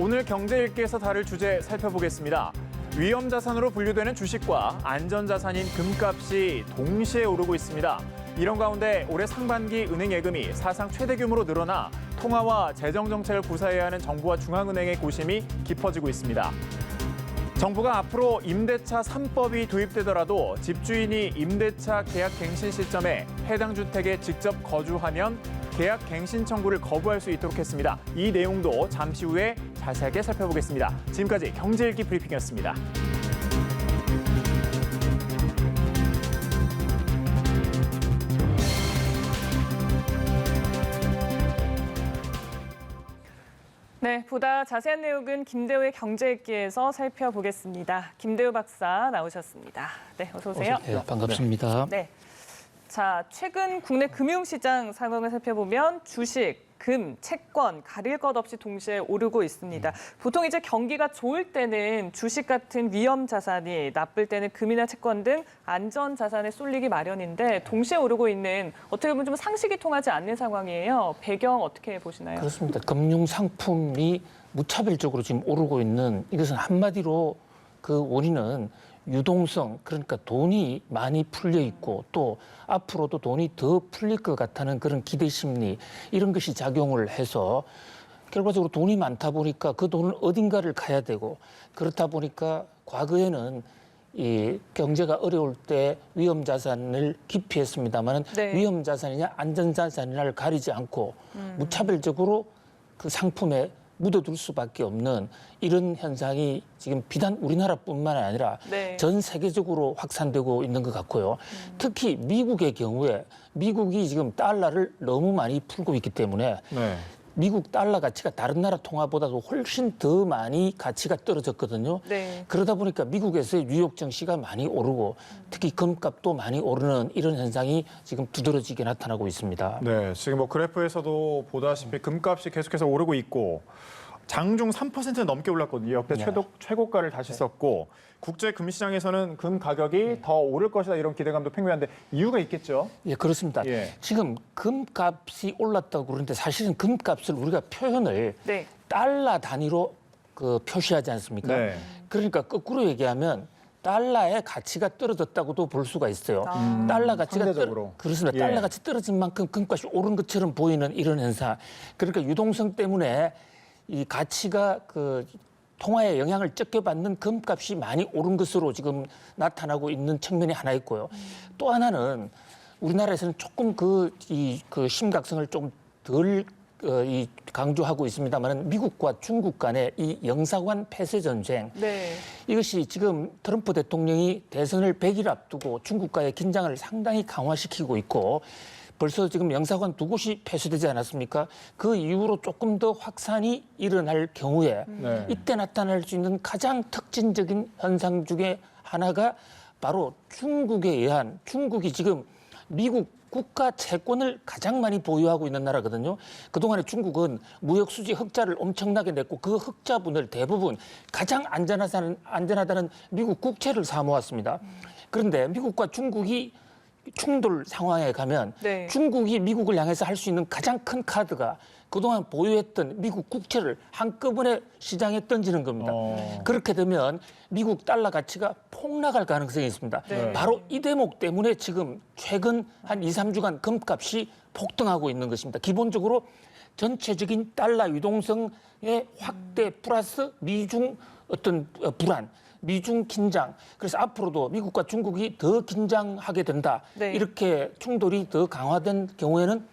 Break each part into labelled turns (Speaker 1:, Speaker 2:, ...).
Speaker 1: 오늘 경제일기에서 다룰 주제 살펴보겠습니다. 위험자산으로 분류되는 주식과 안전자산인 금값이 동시에 오르고 있습니다. 이런 가운데 올해 상반기 은행 예금이 사상 최대 규모로 늘어나 통화와 재정정책을 구사해야 하는 정부와 중앙은행의 고심이 깊어지고 있습니다. 정부가 앞으로 임대차 3법이 도입되더라도 집주인이 임대차 계약 갱신 시점에 해당 주택에 직접 거주하면 계약 갱신 청구를 거부할 수 있도록 했습니다. 이 내용도 잠시 후에 자세하게 살펴보겠습니다. 지금까지 경제일기 브리핑이었습니다.
Speaker 2: 네, 보다 자세한 내용은 김대우의 경제일기에서 살펴보겠습니다. 김대우 박사 나오셨습니다. 네, 어서 오세요.
Speaker 3: 네, 반갑습니다.
Speaker 2: 네. 자, 최근 국내 금융시장 상황을 살펴보면 주식, 금, 채권 가릴 것 없이 동시에 오르고 있습니다. 보통 이제 경기가 좋을 때는 주식 같은 위험 자산이, 나쁠 때는 금이나 채권 등 안전 자산에 쏠리기 마련인데 동시에 오르고 있는 어떻게 보면 좀 상식이 통하지 않는 상황이에요. 배경 어떻게 보시나요?
Speaker 3: 그렇습니다. 금융 상품이 무차별적으로 지금 오르고 있는 이것은 한마디로 그 원인은 유동성, 그러니까 돈이 많이 풀려 있고 또 앞으로도 돈이 더 풀릴 것 같다는 그런 기대 심리, 이런 것이 작용을 해서 결과적으로 돈이 많다 보니까 그 돈을 어딘가를 가야 되고, 그렇다 보니까 과거에는 이 경제가 어려울 때 위험자산을 기피했습니다만
Speaker 2: 네.
Speaker 3: 위험자산이냐 안전자산이냐를 가리지 않고 무차별적으로 그 상품에 묻어둘 수밖에 없는 이런 현상이 지금 비단 우리나라뿐만 아니라
Speaker 2: 네.
Speaker 3: 전 세계적으로 확산되고 있는 것 같고요. 특히 미국의 경우에 미국이 지금 달러를 너무 많이 풀고 있기 때문에 미국 달러 가치가 다른 나라 통화보다도 훨씬 더 많이 가치가 떨어졌거든요.
Speaker 2: 네.
Speaker 3: 그러다 보니까 미국에서의 뉴욕 증시가 많이 오르고 특히 금값도 많이 오르는 이런 현상이 지금 두드러지게 나타나고 있습니다.
Speaker 1: 네, 지금 뭐 그래프에서도 보다시피 금값이 계속해서 오르고 있고 장중 3% 넘게 올랐거든요. 역대
Speaker 3: 네.
Speaker 1: 최고가를 다시 썼고 국제 금시장에서는 금 가격이 더 오를 것이다 이런 기대감도 팽배한데 이유가 있겠죠?
Speaker 3: 예, 그렇습니다.
Speaker 1: 예.
Speaker 3: 지금 금값이 올랐다고 그러는데 사실은 금값을 우리가 표현을
Speaker 2: 네.
Speaker 3: 달러 단위로 그 표시하지 않습니까?
Speaker 1: 네.
Speaker 3: 그러니까 거꾸로 얘기하면 달러의 가치가 떨어졌다고도 볼 수가 있어요. 달러 가치가
Speaker 1: 상대적으로.
Speaker 3: 그렇습니다.
Speaker 1: 예.
Speaker 3: 달러 가치 떨어진 만큼 금값이 오른 것처럼 보이는 이런 현상. 그러니까 유동성 때문에 이 가치가 그 통화에 영향을 적게 받는 금값이 많이 오른 것으로 지금 나타나고 있는 측면이 하나 있고요. 또 하나는 우리나라에서는 조금 그 심각성을 좀 덜 강조하고 있습니다만 미국과 중국 간의 이 영사관 폐쇄 전쟁,
Speaker 2: 네.
Speaker 3: 이것이 지금 트럼프 대통령이 대선을 100일 앞두고 중국과의 긴장을 상당히 강화시키고 있고 벌써 지금 영사관 두 곳이 폐쇄되지 않았습니까? 그 이후로 조금 더 확산이 일어날 경우에
Speaker 1: 네.
Speaker 3: 이때 나타날 수 있는 가장 특징적인 현상 중에 하나가 바로 중국에 의한, 중국이 지금 미국 국가 채권을 가장 많이 보유하고 있는 나라거든요. 그동안에 중국은 무역 수지 흑자를 엄청나게 냈고 그 흑자분을 대부분 가장 안전하다는 미국 국채를 사모았습니다. 그런데 미국과 중국이 충돌 상황에 가면
Speaker 2: 네.
Speaker 3: 중국이 미국을 향해서 할 수 있는 가장 큰 카드가 그동안 보유했던 미국 국채를 한꺼번에 시장에 던지는 겁니다. 그렇게 되면 미국 달러 가치가 폭락할 가능성이 있습니다.
Speaker 2: 네.
Speaker 3: 바로 이 대목 때문에 지금 최근 한 2, 3주간 금값이 폭등하고 있는 것입니다. 기본적으로 전체적인 달러 유동성의 확대 플러스 미중 어떤 불안, 미중 긴장, 그래서 앞으로도 미국과 중국이 더 긴장하게 된다.
Speaker 2: 네.
Speaker 3: 이렇게 충돌이 더 강화된 경우에는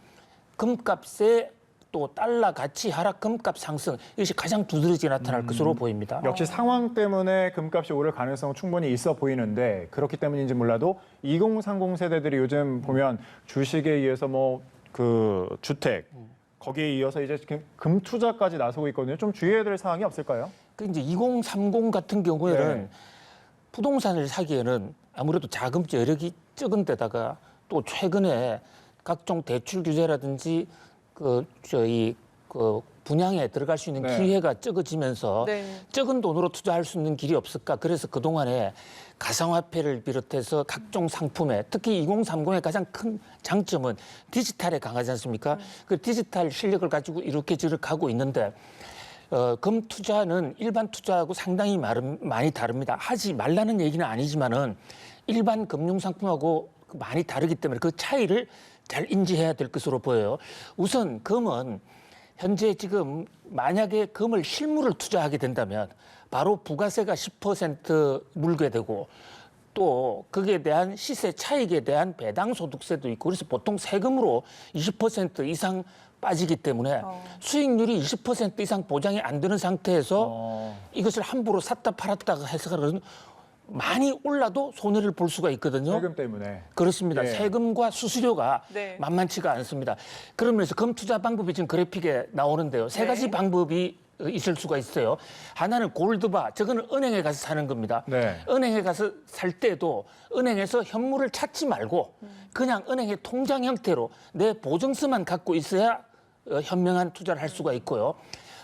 Speaker 3: 금값의 또 달러 가치 하락, 금값 상승, 이것이 가장 두드러지게 나타날 것으로 보입니다.
Speaker 1: 역시 상황 때문에 금값이 오를 가능성은 충분히 있어 보이는데 그렇기 때문인지 몰라도 2030 세대들이 요즘 보면 주식에 의해서 뭐 그 주택 거기에 이어서 이제 금 투자까지 나서고 있거든요. 좀 주의해야 될 사항이 없을까요?
Speaker 3: 그 이제 2030 같은 경우에는
Speaker 1: 네.
Speaker 3: 부동산을 사기에는 아무래도 자금적 여력이 적은 데다가 또 최근에 각종 대출 규제라든지 분양에 들어갈 수 있는
Speaker 1: 네.
Speaker 3: 기회가 적어지면서
Speaker 2: 네.
Speaker 3: 적은 돈으로 투자할 수 있는 길이 없을까? 그래서 그동안에 가상화폐를 비롯해서 각종 상품에 특히 2030의 가장 큰 장점은 디지털에 강하지 않습니까? 그 디지털 실력을 가지고 이렇게 저렇게 하고 있는데 금 투자는 일반 투자하고 상당히 많이 다릅니다. 하지 말라는 얘기는 아니지만은 일반 금융 상품하고 많이 다르기 때문에 그 차이를 잘 인지해야 될 것으로 보여요. 우선 금은 현재 지금 만약에 금을 실물을 투자하게 된다면 바로 부가세가 10% 물게 되고 또 거기에 대한 시세 차익에 대한 배당 소득세도 있고 그래서 보통 세금으로 20% 이상 빠지기 때문에 수익률이 20% 이상 보장이 안 되는 상태에서 이것을 함부로 샀다 팔았다가 해서는 많이 올라도 손해를 볼 수가 있거든요.
Speaker 1: 세금 때문에.
Speaker 3: 그렇습니다.
Speaker 1: 예.
Speaker 3: 세금과 수수료가
Speaker 2: 네.
Speaker 3: 만만치가 않습니다. 그러면서 금 투자 방법이 지금 그래픽에 나오는데요. 세 가지
Speaker 2: 네.
Speaker 3: 방법이 있을 수가 있어요. 하나는 골드바, 저거는 은행에 가서 사는 겁니다.
Speaker 1: 네.
Speaker 3: 은행에 가서 살 때도 은행에서 현물을 찾지 말고 그냥 은행의 통장 형태로 내 보증서만 갖고 있어야 현명한 투자를 할 수가 있고요.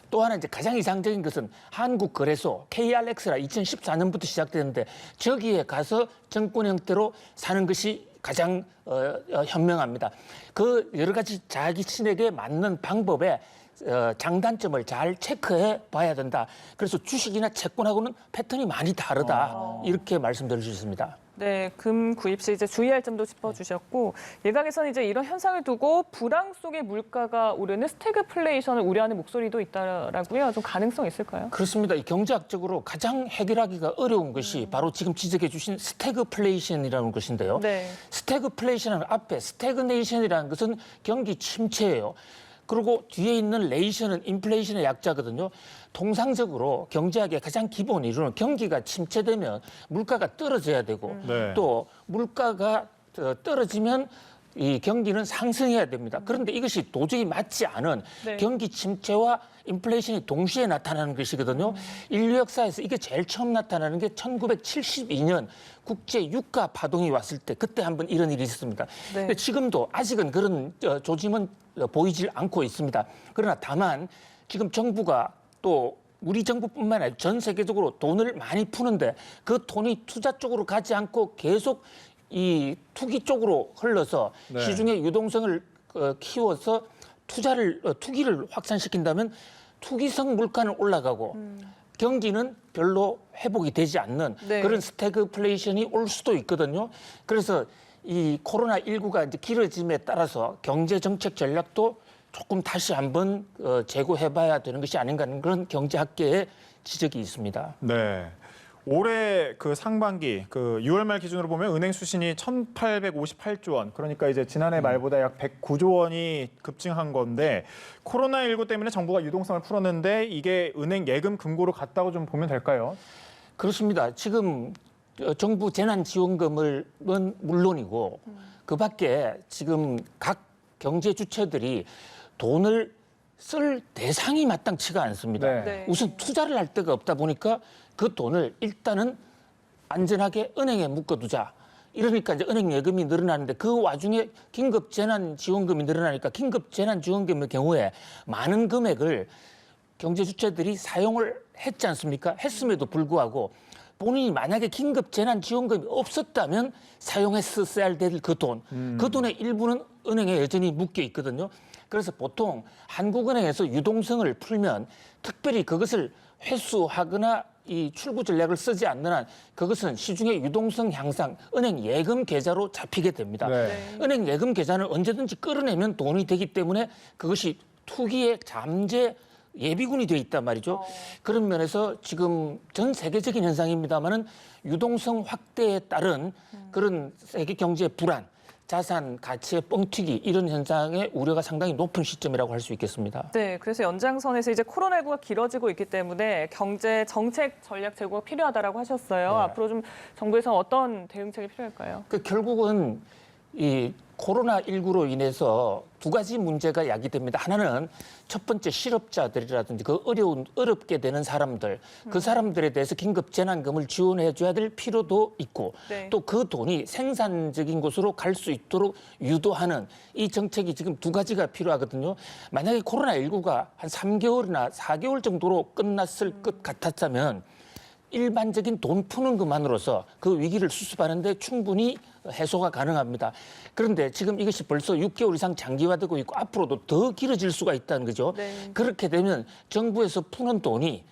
Speaker 3: 또 하나 이제 가장 이상적인 것은 한국거래소 KRX라 2014년부터 시작되는데 저기에 가서 정권 형태로 사는 것이 가장 현명합니다. 그 여러 가지 자기 신에게 맞는 방법에 장단점을 잘 체크해 봐야 된다. 그래서 주식이나 채권하고는 패턴이 많이 다르다. 이렇게 말씀드릴 수 있습니다.
Speaker 2: 네, 금 구입 시 이제 주의할 점도 짚어주셨고 일각에서는 이제 이런 현상을 두고 불황 속에 물가가 오르는 스태그플레이션을 우려하는 목소리도 있다라고요. 좀 가능성 있을까요?
Speaker 3: 그렇습니다. 이 경제학적으로 가장 해결하기가 어려운 것이 바로 지금 지적해 주신 스태그플레이션이라는 것인데요.
Speaker 2: 네.
Speaker 3: 스태그플레이션은 앞에 스태그네이션이라는 것은 경기 침체예요. 그리고 뒤에 있는 레이션은 인플레이션의 약자거든요. 통상적으로 경제학의 가장 기본 이론은 경기가 침체되면 물가가 떨어져야 되고
Speaker 1: 네.
Speaker 3: 또 물가가 떨어지면 이 경기는 상승해야 됩니다. 그런데 이것이 도저히 맞지 않은
Speaker 2: 네.
Speaker 3: 경기 침체와 인플레이션이 동시에 나타나는 것이거든요. 인류 역사에서 이게 제일 처음 나타나는 게 1972년 국제 유가 파동이 왔을 때 그때 한번 이런 일이 있었습니다.
Speaker 2: 네.
Speaker 3: 근데 지금도 아직은 그런 조짐은 보이질 않고 있습니다. 그러나 다만 지금 정부가 또 우리 정부뿐만 아니라 전 세계적으로 돈을 많이 푸는데 그 돈이 투자 쪽으로 가지 않고 계속 이 투기 쪽으로 흘러서
Speaker 1: 네.
Speaker 3: 시중의 유동성을 키워서 투기를 확산시킨다면 투기성 물가는 올라가고 경기는 별로 회복이 되지 않는
Speaker 2: 네.
Speaker 3: 그런 스태그플레이션이 올 수도 있거든요. 그래서 이 코로나19가 이제 길어짐에 따라서 경제 정책 전략도 조금 다시 한번 재고해봐야 되는 것이 아닌가 하는 그런 경제학계의 지적이 있습니다.
Speaker 1: 네. 올해 그 상반기 그 6월 말 기준으로 보면 은행 수신이 1,858조 원. 그러니까 이제 지난해 말보다 약 109조 원이 급증한 건데 코로나19 때문에 정부가 유동성을 풀었는데 이게 은행 예금 금고로 갔다고 좀 보면 될까요?
Speaker 3: 그렇습니다. 지금 정부 재난지원금은 물론이고 그밖에 지금 각 경제 주체들이 돈을 쓸 대상이 마땅치가 않습니다.
Speaker 1: 네.
Speaker 2: 네.
Speaker 3: 우선 투자를 할 데가 없다 보니까 그 돈을 일단은 안전하게 은행에 묶어두자. 이러니까 이제 은행 예금이 늘어나는데 그 와중에 긴급 재난지원금이 늘어나니까 긴급 재난지원금의 경우에 많은 금액을 경제 주체들이 사용을 했지 않습니까? 했음에도 불구하고 본인이 만약에 긴급 재난지원금이 없었다면 사용했어야 될 그 돈, 그 돈의 일부는 은행에 여전히 묶여 있거든요. 그래서 보통 한국은행에서 유동성을 풀면 특별히 그것을 회수하거나 이 출구 전략을 쓰지 않는 한 그것은 시중의 유동성 향상, 은행 예금 계좌로 잡히게 됩니다.
Speaker 1: 네.
Speaker 3: 은행 예금 계좌는 언제든지 끌어내면 돈이 되기 때문에 그것이 투기의 잠재 예비군이 돼 있단 말이죠. 그런 면에서 지금 전 세계적인 현상입니다만은 유동성 확대에 따른 그런 세계 경제의 불안, 자산 가치의 뻥튀기 이런 현상의 우려가 상당히 높은 시점이라고 할 수 있겠습니다.
Speaker 2: 네, 그래서 연장선에서 이제 코로나19가 길어지고 있기 때문에 경제 정책 전략 제고가 필요하다라고 하셨어요.
Speaker 1: 네.
Speaker 2: 앞으로 좀 정부에서 어떤 대응책이 필요할까요?
Speaker 3: 결국은 이 코로나19로 인해서 두 가지 문제가 야기됩니다. 하나는 첫 번째 실업자들이라든지 그 어렵게 되는 사람들, 그 사람들에 대해서 긴급 재난금을 지원해 줘야 될 필요도 있고
Speaker 2: 네.
Speaker 3: 또 그 돈이 생산적인 곳으로 갈 수 있도록 유도하는 이 정책이 지금 두 가지가 필요하거든요. 만약에 코로나19가 한 3개월이나 4개월 정도로 끝났을 것 같았다면 일반적인 돈 푸는 것만으로서 그 위기를 수습하는데 충분히 해소가 가능합니다. 그런데 지금 이것이 벌써 6개월 이상 장기화되고 있고 앞으로도 더 길어질 수가 있다는 거죠.
Speaker 2: 네.
Speaker 3: 그렇게 되면 정부에서 푸는 돈이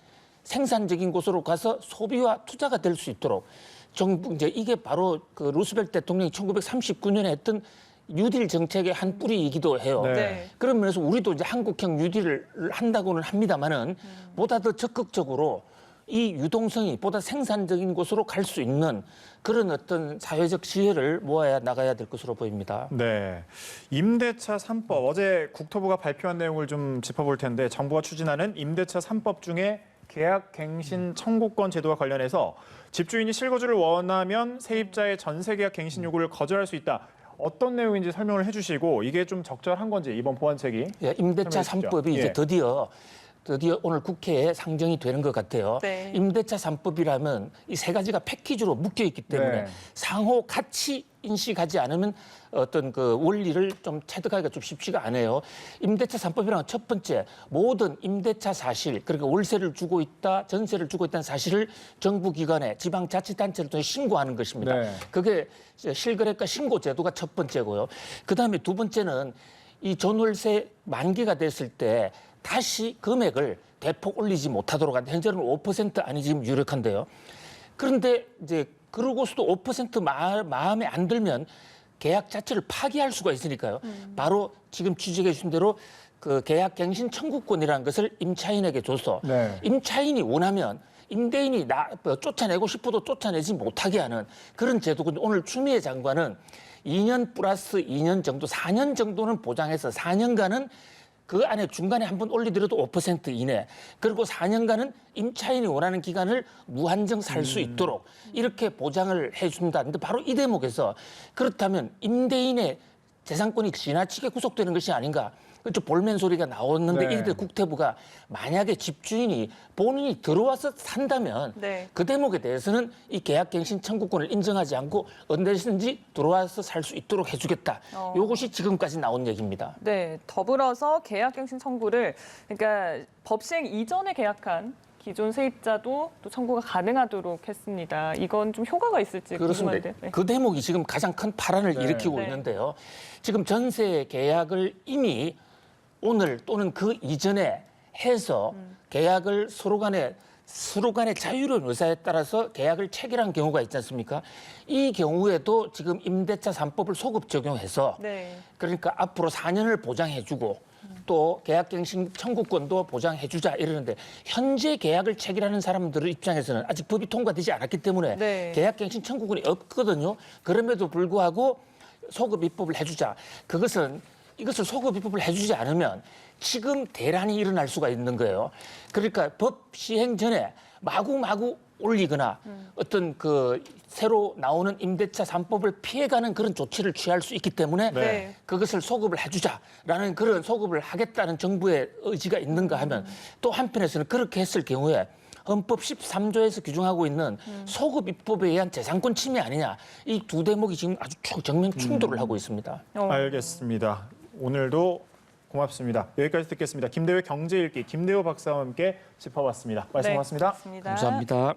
Speaker 3: 생산적인 곳으로 가서 소비와 투자가 될 수 있도록 정부 이제 이게 바로 그 루스벨트 대통령이 1939년에 했던 뉴딜 정책의 한 뿌리이기도 해요.
Speaker 1: 네.
Speaker 2: 네.
Speaker 3: 그런 면에서 우리도 이제 한국형 뉴딜을 한다고는 합니다만은 보다 더 적극적으로 이 유동성이 보다 생산적인 곳으로 갈 수 있는 그런 어떤 사회적 지혜를 모아야 나가야 될 것으로 보입니다.
Speaker 1: 네. 임대차 3법, 어제 국토부가 발표한 내용을 좀 짚어볼 텐데 정부가 추진하는 임대차 3법 중에 계약갱신 청구권 제도와 관련해서 집주인이 실거주를 원하면 세입자의 전세계약 갱신 요구를 거절할 수 있다. 어떤 내용인지 설명을 해주시고 이게 좀 적절한 건지 이번 보완책이.
Speaker 3: 예, 임대차
Speaker 1: 설명해 주시죠.
Speaker 3: 3법이 이제
Speaker 1: 예.
Speaker 3: 드디어 오늘 국회에 상정이 되는 것 같아요.
Speaker 2: 네.
Speaker 3: 임대차 3법이라면 이 세 가지가 패키지로 묶여 있기 때문에
Speaker 1: 네.
Speaker 3: 상호 같이 인식하지 않으면 어떤 그 원리를 좀 체득하기가 좀 쉽지가 않아요. 임대차 3법이란 첫 번째 모든 임대차 사실, 그러니까 월세를 주고 있다, 전세를 주고 있다는 사실을 정부기관에 지방자치단체를 통해 신고하는 것입니다.
Speaker 1: 네.
Speaker 3: 그게 실거래가 신고 제도가 첫 번째고요. 그다음에 두 번째는 이 전월세 만기가 됐을 때 다시 금액을 대폭 올리지 못하도록 한다. 현재는 5% 아니 지금 유력한데요. 그런데 이제 그러고서도 5% 마음에 안 들면 계약 자체를 파기할 수가 있으니까요. 바로 지금 취재해 주신 대로 그 계약갱신 청구권이라는 것을 임차인에게 줘서
Speaker 1: 네.
Speaker 3: 임차인이 원하면 임대인이 쫓아내고 싶어도 쫓아내지 못하게 하는 그런 제도군요. 오늘 추미애 장관은 2년 플러스 2년 정도, 4년 정도는 보장해서 4년간은 그 안에 중간에 한 번 올리더라도 5% 이내, 그리고 4년간은 임차인이 원하는 기간을 무한정 살 수 있도록 이렇게 보장을 해준다. 근데 바로 이 대목에서 그렇다면 임대인의 재산권이 지나치게 구속되는 것이 아닌가. 그렇죠. 볼멘 소리가 나왔는데
Speaker 1: 네.
Speaker 3: 이때 국토부가 만약에 집주인이 본인이 들어와서 산다면
Speaker 2: 네.
Speaker 3: 그 대목에 대해서는 이 계약갱신 청구권을 인정하지 않고 언제든지 들어와서 살 수 있도록 해주겠다. 이것이 지금까지 나온 얘기입니다.
Speaker 2: 네, 더불어서 계약갱신 청구를 그러니까 법 시행 이전에 계약한 기존 세입자도 또 청구가 가능하도록 했습니다. 이건 좀 효과가 있을지
Speaker 3: 그렇습니다.
Speaker 2: 궁금한데. 네.
Speaker 3: 그 대목이 지금 가장 큰 파란을
Speaker 1: 네.
Speaker 3: 일으키고
Speaker 2: 네.
Speaker 3: 있는데요. 지금 전세 계약을 이미 오늘 또는 그 이전에 해서 계약을 서로 간의 자유로운 의사에 따라서 계약을 체결한 경우가 있지 않습니까? 이 경우에도 지금 임대차 3법을 소급 적용해서
Speaker 2: 네.
Speaker 3: 그러니까 앞으로 4년을 보장해주고 또 계약갱신 청구권도 보장해주자 이러는데 현재 계약을 체결하는 사람들의 입장에서는 아직 법이 통과되지 않았기 때문에
Speaker 2: 네.
Speaker 3: 계약갱신 청구권이 없거든요. 그럼에도 불구하고 소급 입법을 해주자. 이것을 소급 입법을 해주지 않으면 지금 대란이 일어날 수가 있는 거예요. 그러니까 법 시행 전에 마구마구 올리거나 어떤 그 새로 나오는 임대차 3법을 피해가는 그런 조치를 취할 수 있기 때문에
Speaker 2: 네.
Speaker 3: 그것을 소급을 해주자라는 그런 소급을 하겠다는 정부의 의지가 있는가 하면 또 한편에서는 그렇게 했을 경우에 헌법 13조에서 규정하고 있는 소급 입법에 의한 재산권 침해 아니냐. 이 두 대목이 지금 아주 정면 충돌을 하고 있습니다.
Speaker 1: 알겠습니다. 오늘도 고맙습니다. 여기까지 듣겠습니다. 김대회 경제읽기 김대호 박사와 함께 짚어봤습니다. 말씀
Speaker 2: 네,
Speaker 1: 고맙습니다.
Speaker 2: 고맙습니다.
Speaker 3: 감사합니다.